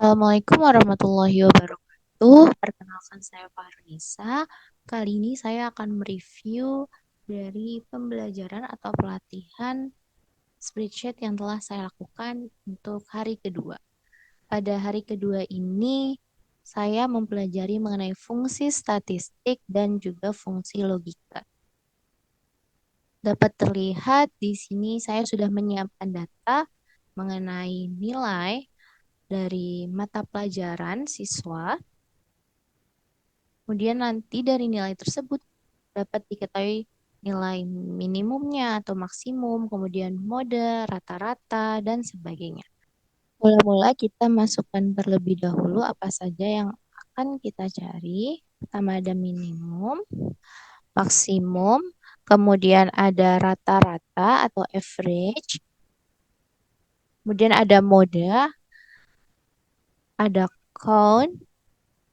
Assalamualaikum warahmatullahi wabarakatuh. Perkenalkan saya Farnisa. Kali ini saya akan mereview dari pembelajaran atau pelatihan spreadsheet yang telah saya lakukan untuk hari kedua. Pada hari kedua ini, saya mempelajari mengenai fungsi statistik dan juga fungsi logika. Dapat terlihat di sini saya sudah menyiapkan data mengenai nilai dari mata pelajaran siswa. Kemudian nanti dari nilai tersebut dapat diketahui nilai minimumnya atau maksimum, kemudian mode, rata-rata, dan sebagainya. Mula-mula kita masukkan terlebih dahulu apa saja yang akan kita cari. Pertama ada minimum, maksimum, kemudian ada rata-rata atau average, kemudian ada mode, ada count,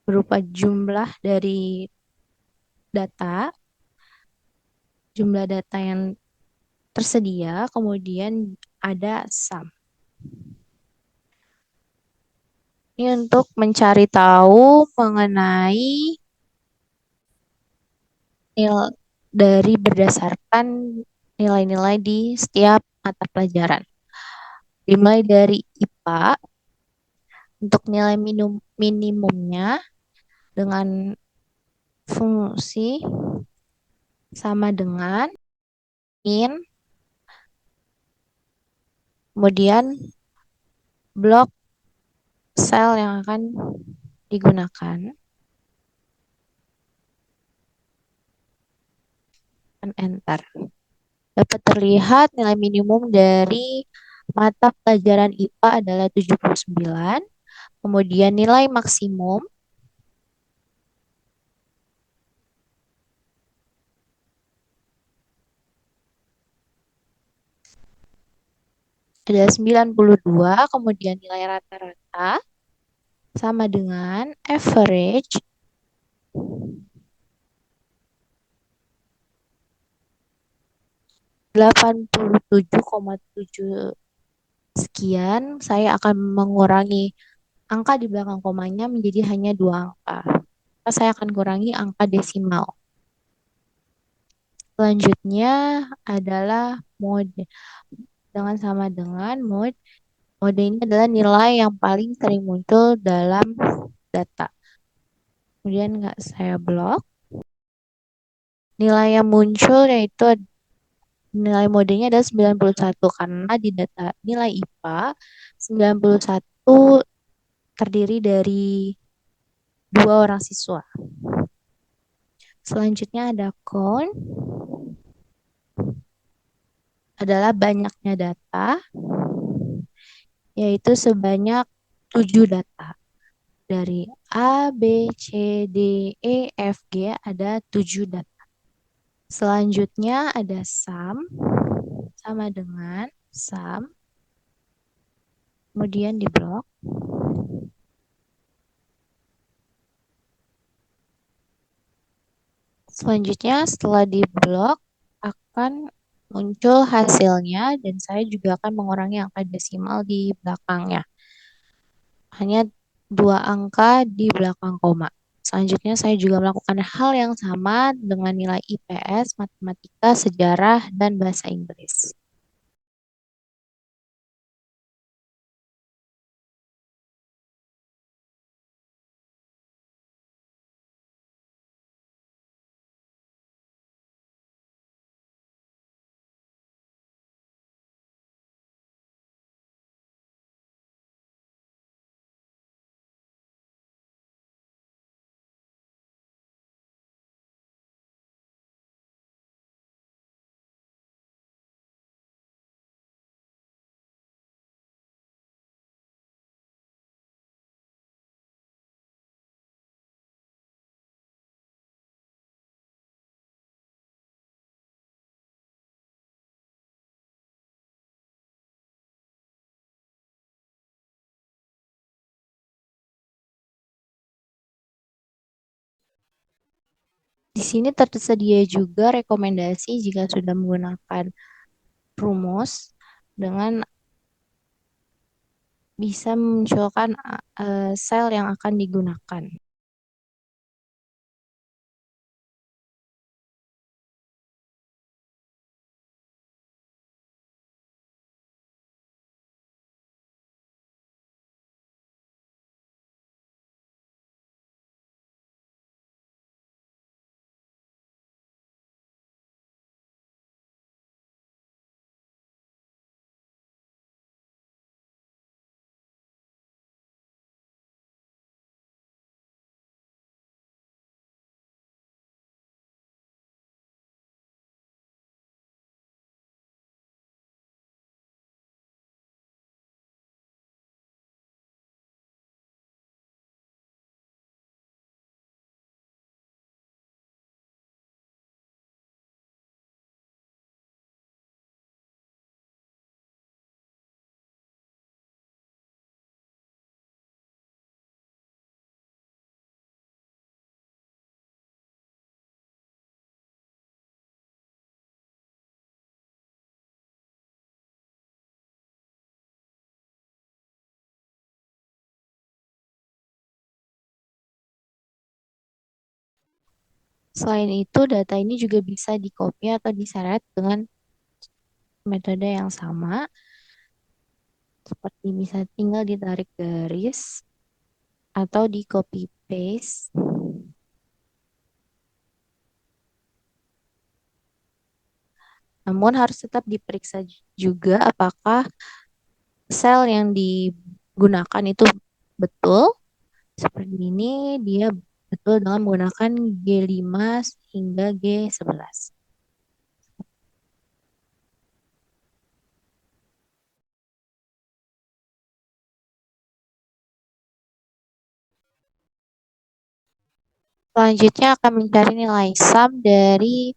berupa jumlah dari data, jumlah data yang tersedia, kemudian ada sum. Ini untuk mencari tahu mengenai nilai dari berdasarkan nilai-nilai di setiap mata pelajaran. Dimulai dari IPA, untuk nilai minimumnya dengan fungsi sama dengan min, kemudian blok sel yang akan digunakan, dan enter. Dapat terlihat nilai minimum dari mata pelajaran IPA adalah 79. Kemudian nilai maksimum adalah 92. Kemudian nilai rata-rata sama dengan average 87,7 sekian. Saya akan mengurangi angka di belakang komanya menjadi hanya 2 angka. Saya akan kurangi angka desimal. Selanjutnya adalah mode. Dengan sama dengan mode. Mode ini adalah nilai yang paling sering muncul dalam data. Kemudian nggak saya blok. Nilai yang muncul yaitu nilai modenya adalah 91 karena di data nilai IPA 91 terdiri dari 2 orang siswa. Selanjutnya ada count, adalah banyaknya data, yaitu sebanyak 7 data. Dari A, B, C, D, E, F, G ada 7 data. Selanjutnya ada sum, sama dengan sum, kemudian di blok. Selanjutnya setelah di blok akan muncul hasilnya dan saya juga akan mengurangi angka desimal di belakangnya. Hanya 2 angka di belakang koma. Selanjutnya saya juga melakukan hal yang sama dengan nilai IPS, matematika, sejarah, dan bahasa Inggris. Di sini tersedia juga rekomendasi jika sudah menggunakan rumus dengan bisa memunculkan sel yang akan digunakan. Selain itu, data ini juga bisa di-copy atau diseret dengan metode yang sama, seperti bisa tinggal ditarik garis atau di copy paste. Namun harus tetap diperiksa juga apakah sel yang digunakan itu betul. Seperti ini dia betul dengan menggunakan G5 hingga G11. Selanjutnya akan mencari nilai sum dari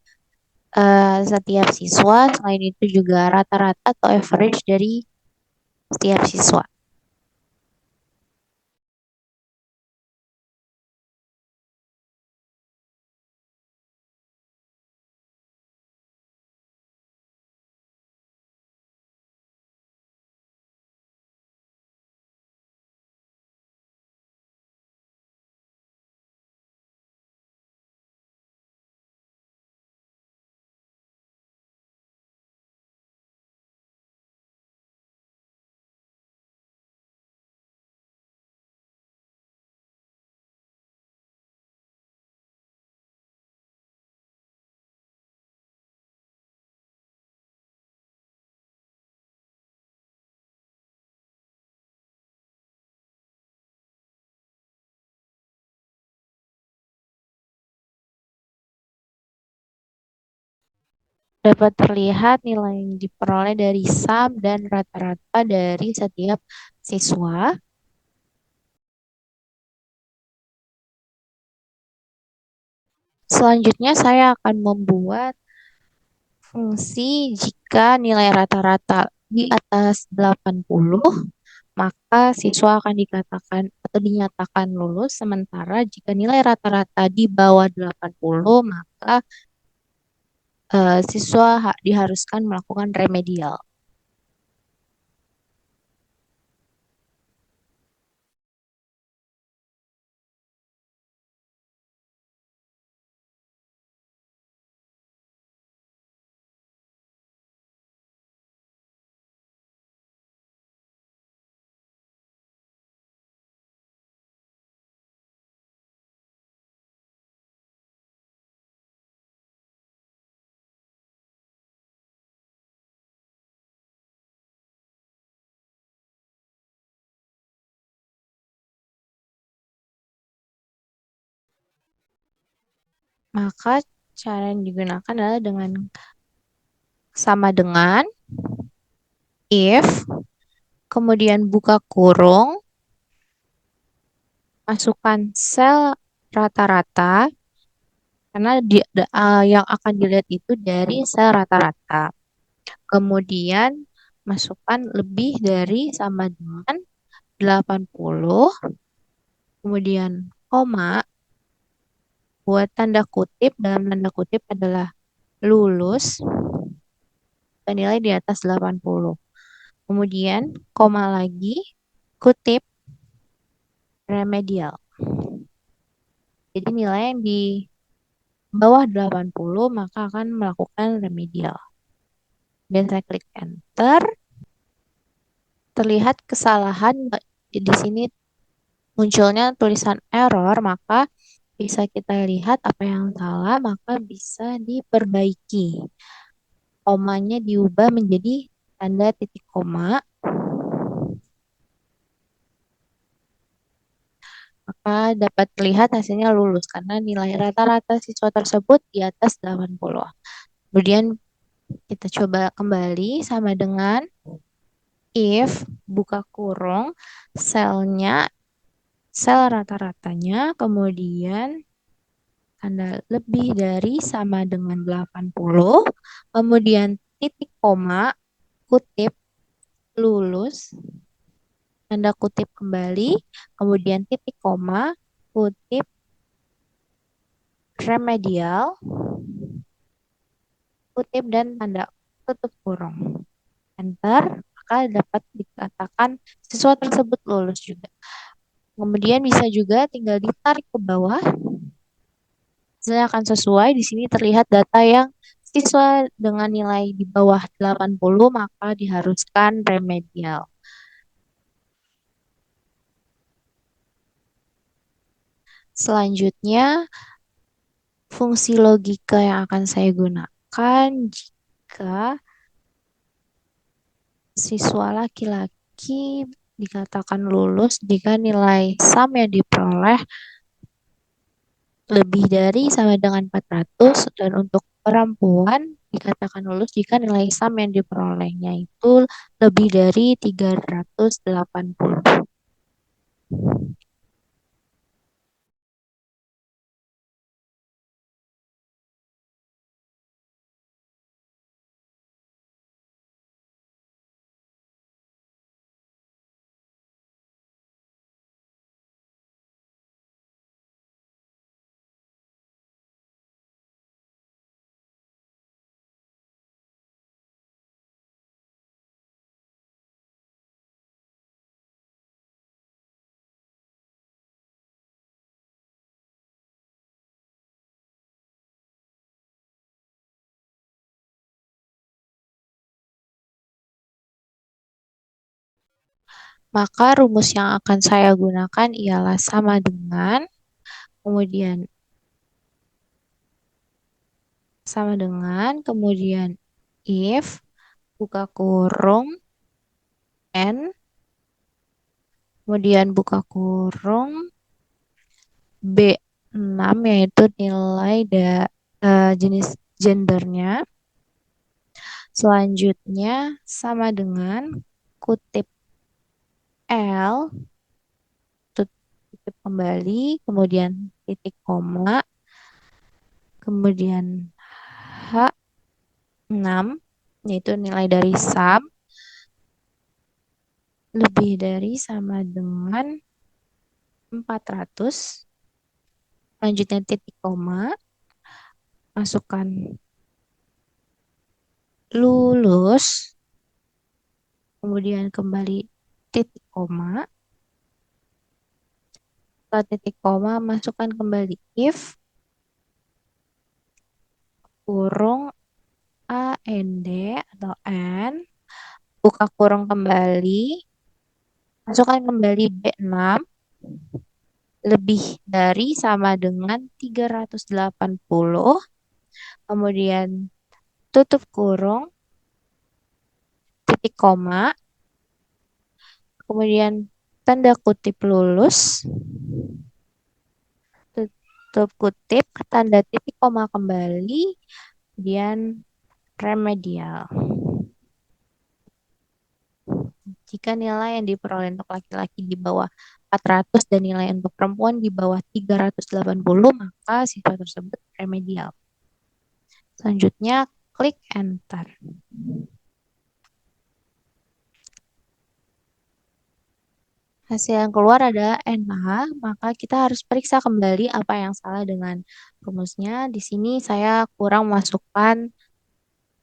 setiap siswa. Selain itu juga rata-rata atau average dari setiap siswa. Dapat terlihat nilai yang diperoleh dari sum dan rata-rata dari setiap siswa. Selanjutnya saya akan membuat fungsi jika nilai rata-rata di atas 80, maka siswa akan dikatakan atau dinyatakan lulus. Sementara jika nilai rata-rata di bawah 80, maka siswa diharuskan melakukan remedial. Maka cara yang digunakan adalah dengan sama dengan if, kemudian buka kurung, masukkan sel rata-rata, karena yang akan dilihat itu dari sel rata-rata. Kemudian masukkan lebih dari sama dengan 80, kemudian koma, buat tanda kutip, dalam tanda kutip adalah lulus, dan nilai di atas 80. Kemudian koma lagi, kutip remedial. Jadi nilai yang di bawah 80 maka akan melakukan remedial. Dan saya klik enter, terlihat kesalahan di sini munculnya tulisan error, maka bisa kita lihat apa yang salah, maka bisa diperbaiki. Komanya diubah menjadi tanda titik koma, maka dapat terlihat hasilnya lulus karena nilai rata-rata siswa tersebut di atas 80. Kemudian kita coba kembali sama dengan if buka kurung selnya, sel rata-ratanya, kemudian tanda lebih dari sama dengan 80, kemudian titik koma, kutip, lulus, tanda kutip kembali, kemudian titik koma, kutip, remedial, kutip, dan tanda tutup kurung. Enter, maka dapat dikatakan siswa tersebut lulus juga. Kemudian bisa juga tinggal ditarik ke bawah, hasilnya akan sesuai. Di sini terlihat data yang siswa dengan nilai di bawah 80 maka diharuskan remedial. Selanjutnya, fungsi logika yang akan saya gunakan jika siswa laki-laki dikatakan lulus jika nilai sum yang diperoleh lebih dari sama dengan 400, dan untuk perempuan dikatakan lulus jika nilai sum yang diperolehnya itu lebih dari 380. Maka rumus yang akan saya gunakan ialah sama dengan, kemudian kemudian if buka kurung n, kemudian buka kurung B6 yaitu nilai jenis gendernya. Selanjutnya sama dengan kutip L, tutup kembali, kemudian titik koma, kemudian H6 yaitu nilai dari sum lebih dari sama dengan 400. Selanjutnya titik koma, masukkan lulus, kemudian kembali titik koma. Setelah titik koma, masukkan kembali if kurung AND atau N, buka kurung kembali, masukkan kembali B6 lebih dari sama dengan 380, kemudian tutup kurung, titik koma, kemudian tanda kutip lulus, tutup kutip, tanda titik koma kembali, kemudian remedial. Jika nilai yang diperoleh untuk laki-laki di bawah 400 dan nilai untuk perempuan di bawah 380, maka siswa tersebut remedial. Selanjutnya, klik enter. Hasil yang keluar adalah NA, maka kita harus periksa kembali apa yang salah dengan rumusnya. Di sini saya kurang masukkan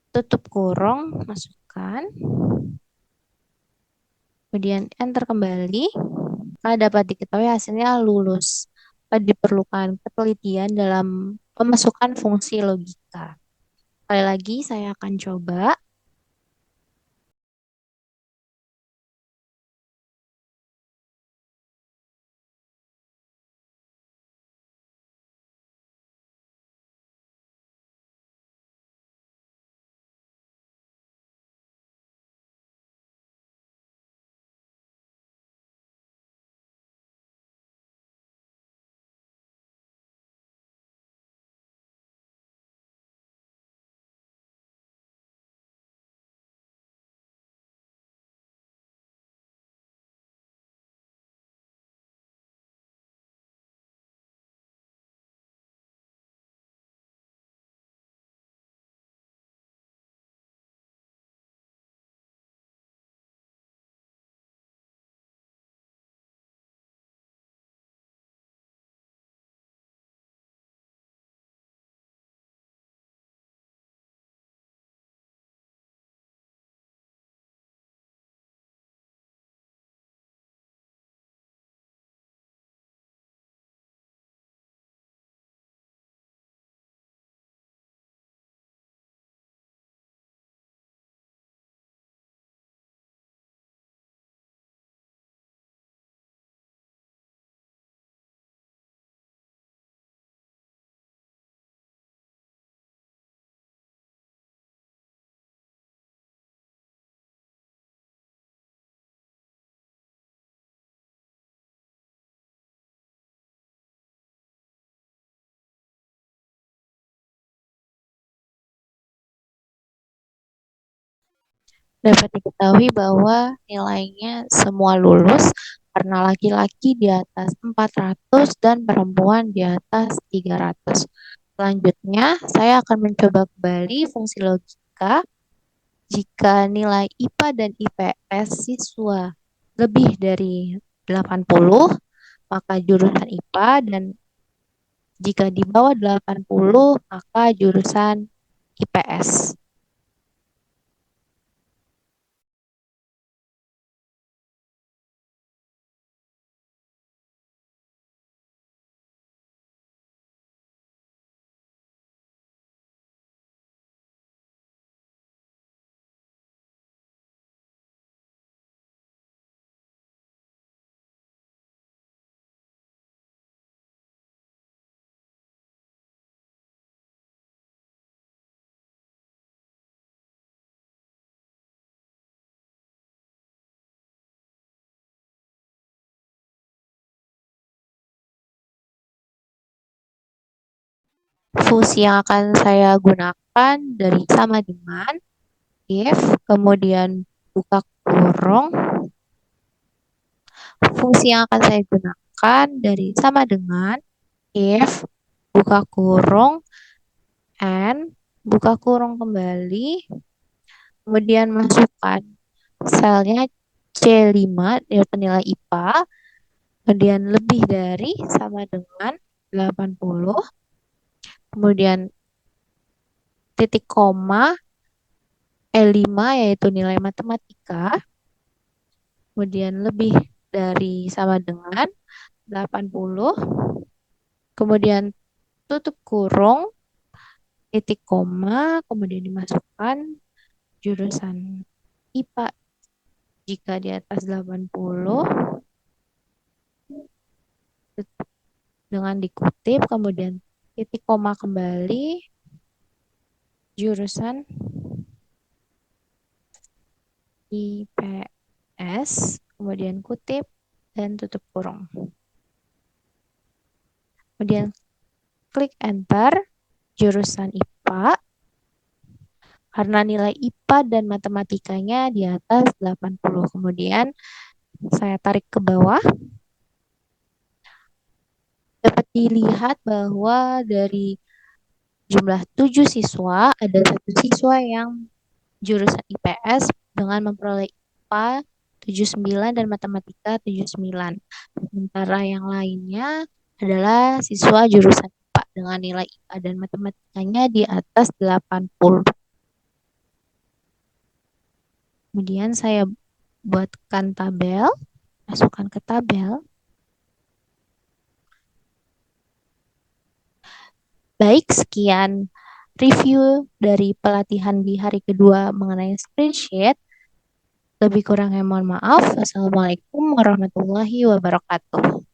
tutup kurung, masukkan. kemudian enter kembali, maka dapat diketahui hasilnya lulus. Maka diperlukan ketelitian dalam pemasukan fungsi logika. Sekali lagi saya akan coba. Dapat diketahui bahwa nilainya semua lulus karena laki-laki di atas 400 dan perempuan di atas 300. Selanjutnya, saya akan mencoba kembali fungsi logika. Jika nilai IPA dan IPS siswa lebih dari 80, maka jurusan IPA, dan jika di bawah 80, maka jurusan IPS. Fungsi yang akan saya gunakan dari sama dengan if, kemudian buka kurung. Fungsi yang akan saya gunakan dari sama dengan if, buka kurung, and, buka kurung kembali, kemudian masukkan selnya C5 yaitu nilai IPA, kemudian lebih dari sama dengan 80, kemudian titik koma E5 yaitu nilai matematika, kemudian lebih dari sama dengan 80, kemudian tutup kurung, titik koma, kemudian dimasukkan jurusan IPA jika di atas 80, dengan dikutip, kemudian titik koma kembali, jurusan IPS, kemudian kutip, dan tutup kurung. Kemudian klik enter, jurusan IPA, karena nilai IPA dan matematikanya di atas 80. Kemudian saya tarik ke bawah. Dapat dilihat bahwa dari jumlah 7 siswa, ada 1 siswa yang jurusan IPS dengan memperoleh IPA 79 dan matematika 79. Sementara yang lainnya adalah siswa jurusan IPA dengan nilai IPA dan matematikanya di atas 80. Kemudian saya buatkan tabel, masukkan ke tabel. Baik, sekian review dari pelatihan di hari kedua mengenai spreadsheet. Lebih kurangnya mohon maaf. Wassalamualaikum warahmatullahi wabarakatuh.